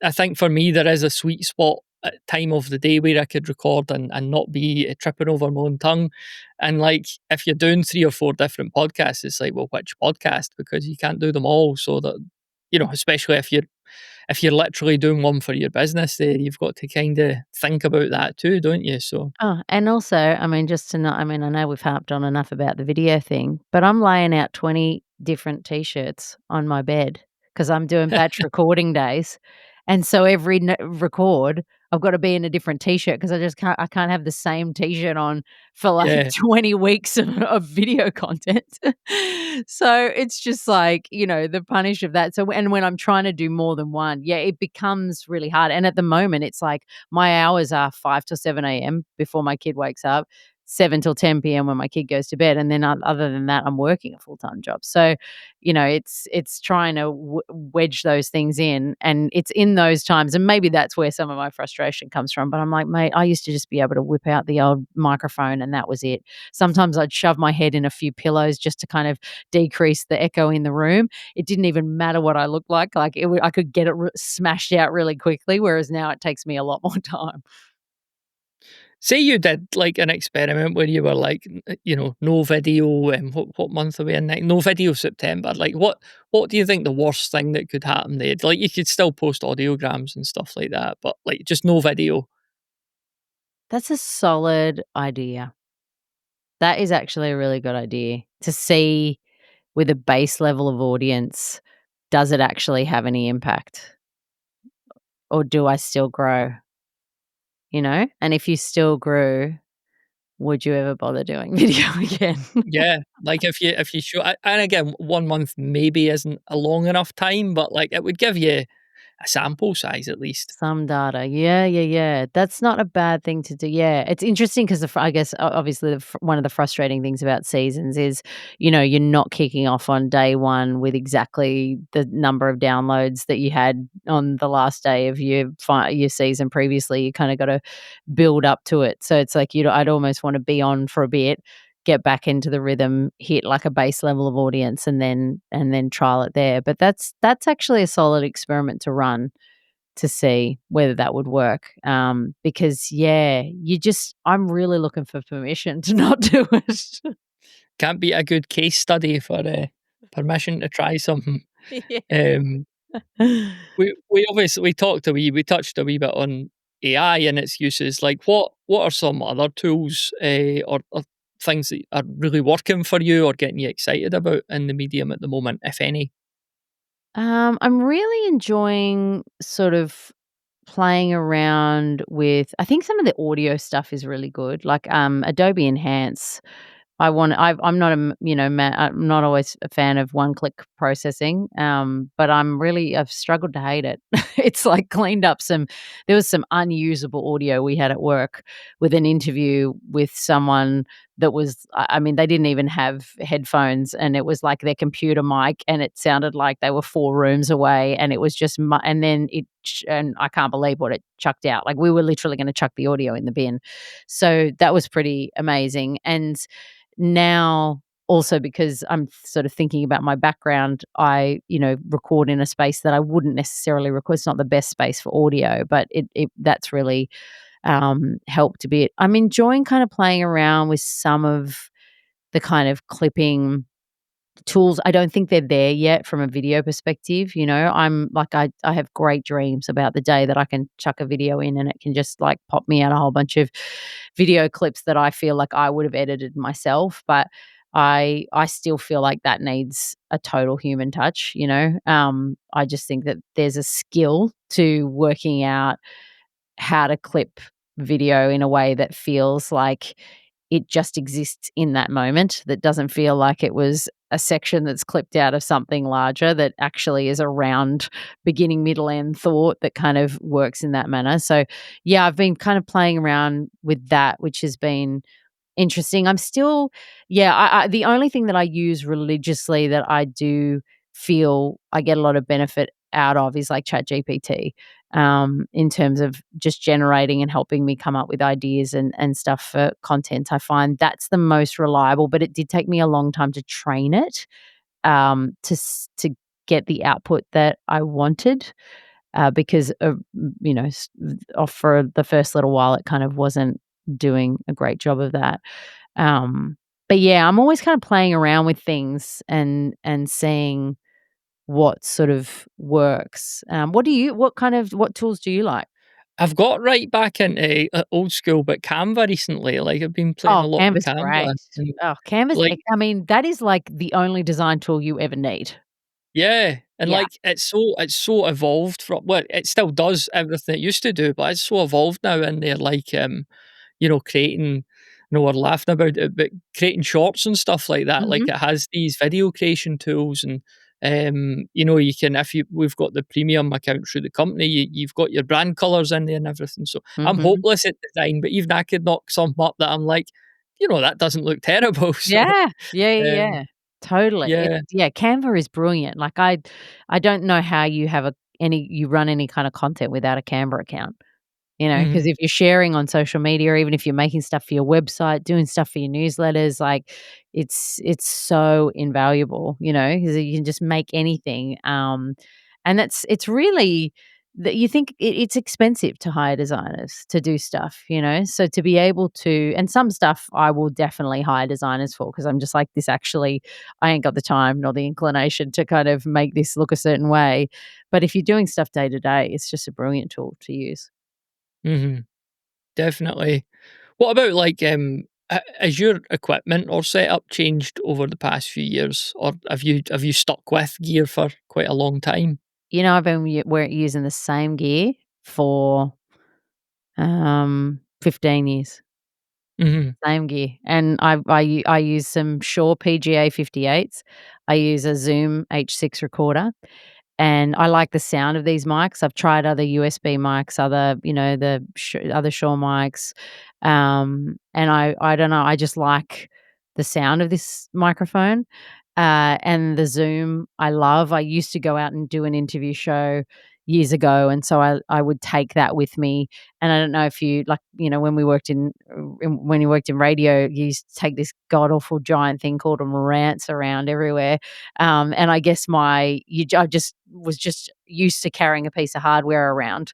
I think for me there is a sweet spot at time of the day where I could record and not be tripping over my own tongue. And like, if you're doing 3 or 4 different podcasts, it's like, well, which podcast? Because you can't do them all. So that, especially if you're literally doing one for your business, then you've got to kind of think about that too, don't you? So Oh, and also, I mean, just to not, I mean, I know we've harped on enough about the video thing, but I'm laying out 20 different t-shirts on my bed because I'm doing batch recording days. And so every record, I've got to be in a different t-shirt because I can't have the same t-shirt on for like yeah, 20 weeks of video content. So it's just like, the punish of that. So, and when I'm trying to do more than one, yeah, it becomes really hard. And at the moment, it's like, my hours are 5 to 7 a.m. before my kid wakes up, 7 till 10 p.m. when my kid goes to bed, and then other than that, I'm working a full time job. So, it's trying to wedge those things in, and it's in those times, and maybe that's where some of my frustration comes from. But I'm like, mate, I used to just be able to whip out the old microphone, and that was it. Sometimes I'd shove my head in a few pillows just to kind of decrease the echo in the room. It didn't even matter what I looked like. I could get it smashed out really quickly, whereas now it takes me a lot more time. say you did like an experiment where you were like, no video. What month are we in? No video September. Like, what do you think the worst thing that could happen there? Like, you could still post audiograms and stuff like that, but like just no video. That's a solid idea. That is actually a really good idea to see with a base level of audience, does it actually have any impact? Or do I still grow? And if you still grew, would you ever bother doing video again? Yeah, like if you show, and again, 1 month maybe isn't a long enough time, but like it would give you a sample size at least. Some data. Yeah, yeah, yeah. That's not a bad thing to do. Yeah. It's interesting because I guess obviously one of the frustrating things about seasons is, you're not kicking off on day one with exactly the number of downloads that you had on the last day of your season previously. You kind of got to build up to it. So it's like, I'd almost want to be on for a bit, get back into the rhythm, hit like a base level of audience, and then trial it there. But that's actually a solid experiment to run to see whether that would work. Because yeah, I'm really looking for permission to not do it. Can't be a good case study for permission to try something. Yeah. Um, we obviously we touched a wee bit on AI and its uses. Like, what are some other tools or things that are really working for you or getting you excited about in the medium at the moment, if any? I'm really enjoying sort of playing around with, I think some of the audio stuff is really good, like Adobe Enhance. I'm not I'm not always a fan of one-click processing, but I've struggled to hate it. It's like cleaned up there was some unusable audio we had at work with an interview with someone that was, I mean, they didn't even have headphones, and it was like their computer mic, and it sounded like they were 4 rooms away, and it was just and then and I can't believe what it chucked out. Like, we were literally gonna chuck the audio in the bin. So that was pretty amazing. And now also because I'm sort of thinking about my background, I, record in a space that I wouldn't necessarily record. It's not the best space for audio, but that's really helped a bit. I'm enjoying kind of playing around with some of the kind of clipping tools. I don't think they're there yet from a video perspective. I'm like, I have great dreams about the day that I can chuck a video in and it can just like pop me out a whole bunch of video clips that I feel like I would have edited myself. But I still feel like that needs a total human touch. I just think that there's a skill to working out how to clip video in a way that feels like it just exists in that moment, that doesn't feel like it was a section that's clipped out of something larger, that actually is a round beginning, middle, end thought that kind of works in that manner. So, yeah, I've been kind of playing around with that, which has been interesting. I'm still, yeah, the only thing that I use religiously that I do feel I get a lot of benefit out of is like ChatGPT, in terms of just generating and helping me come up with ideas and stuff for content. I find that's the most reliable, but it did take me a long time to train it, to get the output that I wanted, because of, for the first little while, it kind of wasn't doing a great job of that. Um, but yeah, I'm always kind of playing around with things and seeing what sort of works. What tools do you like? I've got right back into old school, but Canva recently. Like I've been playing Oh, a lot with Canva's Canva, great. and Oh, Canva's, like I mean, that is like the only design tool you ever need. yeah, and Yeah. like it's so evolved from well, it still does everything it used to do, but it's so evolved now, and they're like creating. We're laughing about it, but creating shorts and stuff like that. Like Mhm. it has these video creation tools, and you can if we've got the premium account through the company, you've got your brand colors in there and everything. So I'm Mhm. hopeless at design, but even I could knock something up that I'm like, that doesn't look terrible. So Yeah. Yeah, yeah, um, yeah. Totally. yeah, Canva is brilliant. Like, I don't know how you have you run any kind of content without a Canva account. Because hmm if you're sharing on social media, or even if you're making stuff for your website, doing stuff for your newsletters, like, it's so invaluable, because you can just make anything, and it's really that you think it's expensive to hire designers to do stuff, so to be able to, and some stuff I will definitely hire designers for, because I'm just like, this actually, I ain't got the time nor the inclination to kind of make this look a certain way, but if you're doing stuff day to day, it's just a brilliant tool to use. hmm definitely. What about like has your equipment or setup changed over the past few years, or have you stuck with gear for quite a long time? I've been we're using the same gear for 15 years. hmm Same gear, and I use some Shure PGA 58s. I use a Zoom H6 recorder, and I like the sound of these mics. I've tried other USB mics, other Shure mics, and I don't know, I just like the sound of this microphone, and the Zoom I love. I used to go out and do an interview show years ago, and so I would take that with me, and I don't know if you like, when we worked when you worked in radio, you used to take this god awful giant thing called a Marantz around everywhere, and I guess I just was just used to carrying a piece of hardware around.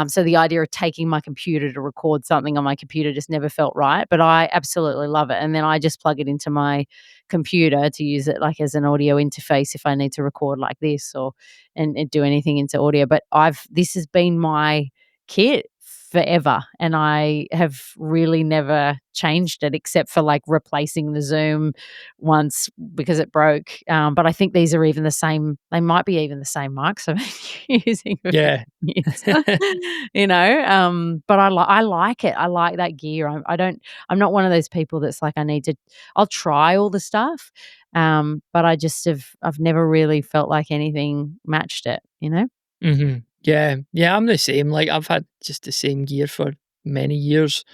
So the idea of taking my computer to record something on my computer just never felt right. But I absolutely love it. And then I just plug it into my computer to use it like as an audio interface if I need to record like this, or and do anything into audio. But this has been my kit forever, and I have really never changed it except for like replacing the Zoom once because it broke. But I think these are even the same. They might be even the same mics I've been using for 15 Yeah. years. But I like it. I like that gear. I'm not one of those people that's like, I'll try all the stuff. But I've never really felt like anything matched it. Yeah, yeah, I'm the same. Like I've had just the same gear for many years.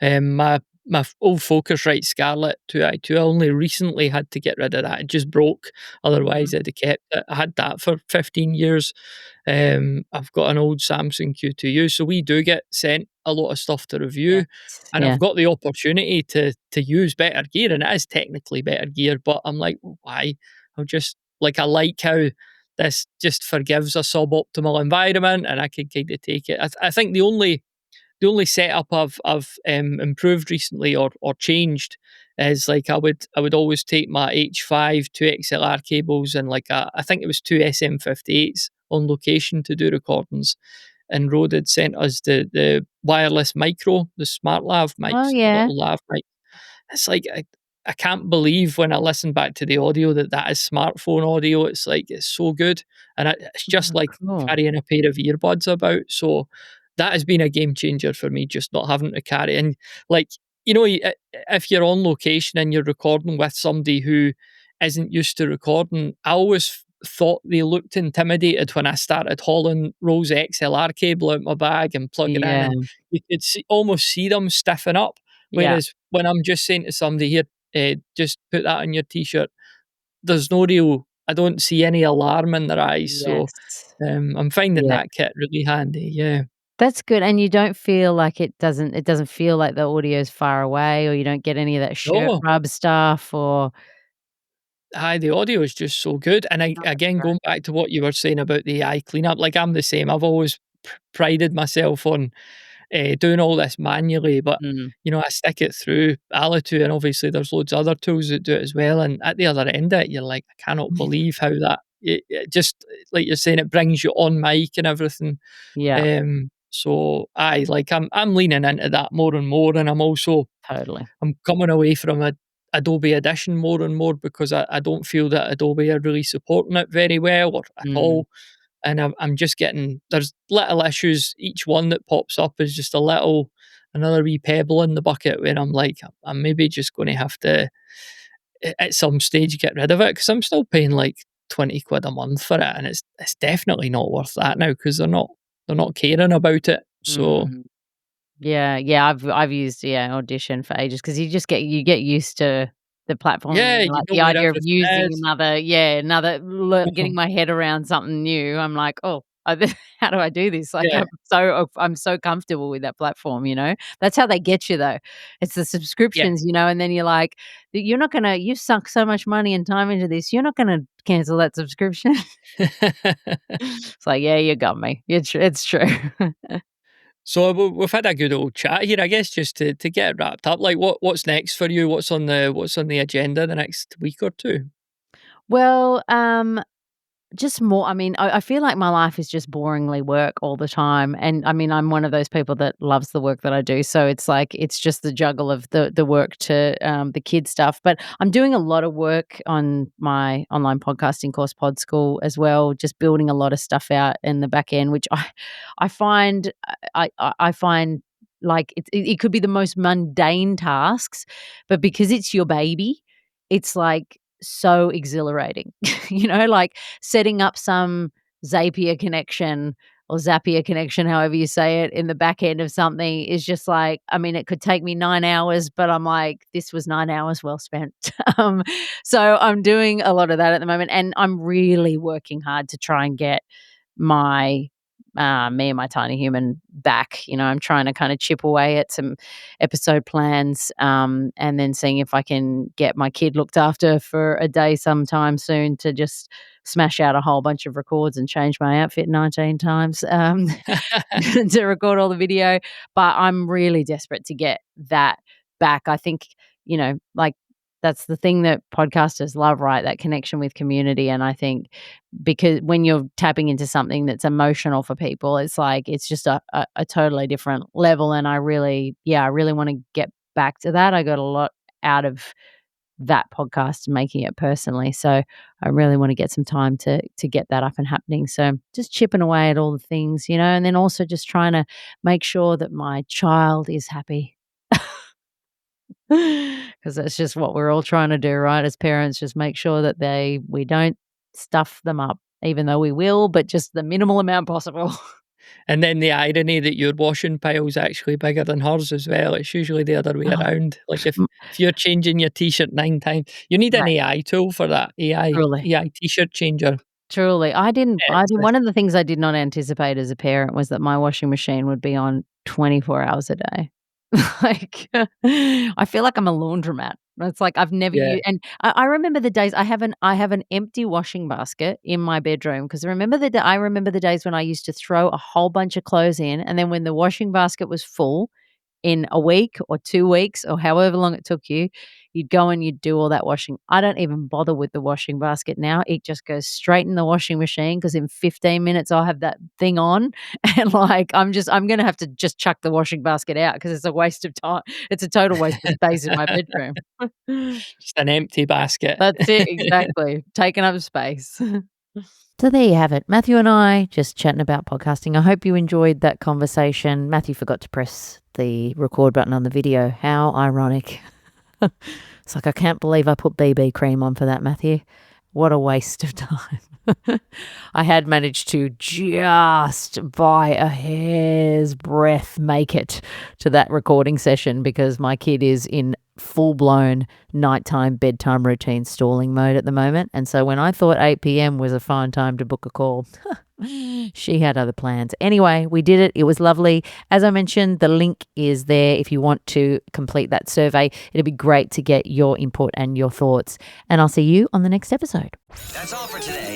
My old Focusrite Scarlett 2i2, I only recently had to get rid of that. It just broke. Otherwise, Mhm. I'd have kept it. I had that for 15 years. I've got an old Samsung Q2U, so we do get sent a lot of stuff to Yes. review, and Yeah. I've got the opportunity to use better gear, and it is technically better gear. But I'm like, why? I'll just like I like how this just forgives a suboptimal environment, and I can kind of take it. I think the only setup I've improved recently or changed is like I would always take my H5 two XLR cables and like I think it was two SM58s on location to do recordings, and Rode had sent us the wireless micro, the smart lav Oh, mics, the yeah. little lav mic. It's like I can't believe when I listen back to the audio that is smartphone audio. It's like it's so good, and it's just Oh, like cool. carrying a pair of earbuds about. So that has been a game changer for me, just not having to carry. And like, if you're on location and you're recording with somebody who isn't used to recording, I always thought they looked intimidated when I started hauling rolls of XLR cable out my bag and plugging in, Yeah. and you could almost see them stiffen up. Yeah. Whereas when I'm just saying to somebody here, just put that on your t-shirt, there's no real, I don't see any alarm in their eyes. So Yes. I'm finding Yeah. that kit really handy. Yeah. That's good, and you don't feel like it doesn't feel like the audio is far away, or you don't get any of that shirt No, rub stuff, or the audio is just so good. And oh, that's again, great. going back to what you were saying about the AI cleanup, like I'm the same. I've always prided myself on doing all this manually, but Mm. I stick it through Alitu, and obviously there's loads of other tools that do it as well. And at the other end of it, you're like, I cannot believe how that it just, like you're saying, it brings you on mic and everything. Yeah, So I like I'm leaning into that more and more, and totally. I'm coming away from Adobe Edition more and more, because I don't feel that Adobe are really supporting it very well or at Mm. all. And I'm just getting, there's little issues. Each one that pops up is just another wee pebble in the bucket, where I'm like, I'm maybe just going to have to at some stage get rid of it, because I'm still paying like 20 quid a month for it, and it's definitely not worth that now, because they're not caring about it. So Mm. Yeah, yeah, I've used, Audition for ages, because you get used to the platform, and yeah, then you're you like, know the where idea of everything using is. getting my head around something new, I'm like, "Oh, how do I do this?" Like, Yeah, I'm so comfortable with that platform, you know? That's how they get you, though. It's the yeah. subscriptions, and then you're like, "You're not gonna you've sunk so much money and time into this, you're not gonna cancel that subscription." It's like, "Yeah, you got me. It's true." So we've had a good old chat here. I guess just to get it wrapped up, like what's next for you? What's on the agenda the next week or two? Well, just more, I mean, I feel like my life is just boringly work all the time, and, I mean, I'm one of those people that loves the work that I do, so it's like it's just the juggle of the work to, the kid stuff, but I'm doing a lot of work on my online podcasting course, Pod School, as well, just building a lot of stuff out in the back end, which I find I find like it could be the most mundane tasks, but because it's your baby, it's, like, so exhilarating, like setting up some Zapier connection or Zapier connection, however you say it, in the back end of something is just like, I mean, it could take me 9 hours, but I'm like, this was 9 hours well spent. Um, so I'm doing a lot of that at the moment, and I'm really working hard to try and get my me and my tiny human back. I'm trying to kind of chip away at some episode plans, and then seeing if I can get my kid looked after for a day sometime soon to just smash out a whole bunch of records and change my outfit 19 times, to record all the video. But I'm really desperate to get that back. I think, like, that's the thing that podcasters love, right? That connection with community. And I think because when you're tapping into something that's emotional for people, it's like it's just a totally different level. And I really want to get back to that. I got a lot out of that podcast, making it personally. So I really want to get some time to get that up and happening. So just chipping away at all the things, and then also just trying to make sure that my child is happy. Because that's just what we're all trying to do, right? As parents, just make sure that we don't stuff them up, even though we will, but just the minimal amount possible. And then the irony that your washing pile's actually bigger than hers as well. It's usually the other way Oh, around. Like if m if you're changing your t-shirt 9 times, you need an right, AI tool for that. AI truly. AI t-shirt changer. Truly. I didn't It's one of the things I did not anticipate as a parent was that my washing machine would be on 24 hours a day. Like, I feel like I'm a laundromat. It's like I've never yeah. used, and I remember the days I have an empty washing basket in my bedroom, because I remember the days when I used to throw a whole bunch of clothes in, and then when the washing basket was full, in a week or 2 weeks or however long it took you, you'd go and you'd do all that washing. I don't even bother with the washing basket now. It just goes straight in the washing machine, because in 15 minutes I'll have that thing on, and, like, I'm gonna have to just chuck the washing basket out, because it's a waste of time. It's a total waste of space in my bedroom. Just an empty basket. That's it, exactly. Taking up space. So there you have it. Matthew and I just chatting about podcasting. I hope you enjoyed that conversation. Matthew forgot to press the record button on the video. How ironic. It's like, I can't believe I put BB cream on for that, Matthew. What a waste of time. I had managed to just by a hair's breadth make it to that recording session because my kid is in full-blown nighttime bedtime routine stalling mode at the moment. And so when I thought 8 p.m. was a fine time to book a call, she had other plans. Anyway, we did it. It was lovely. As I mentioned, the link is there if you want to complete that survey. It'd be great to get your input and your thoughts. And I'll see you on the next episode. That's all for today.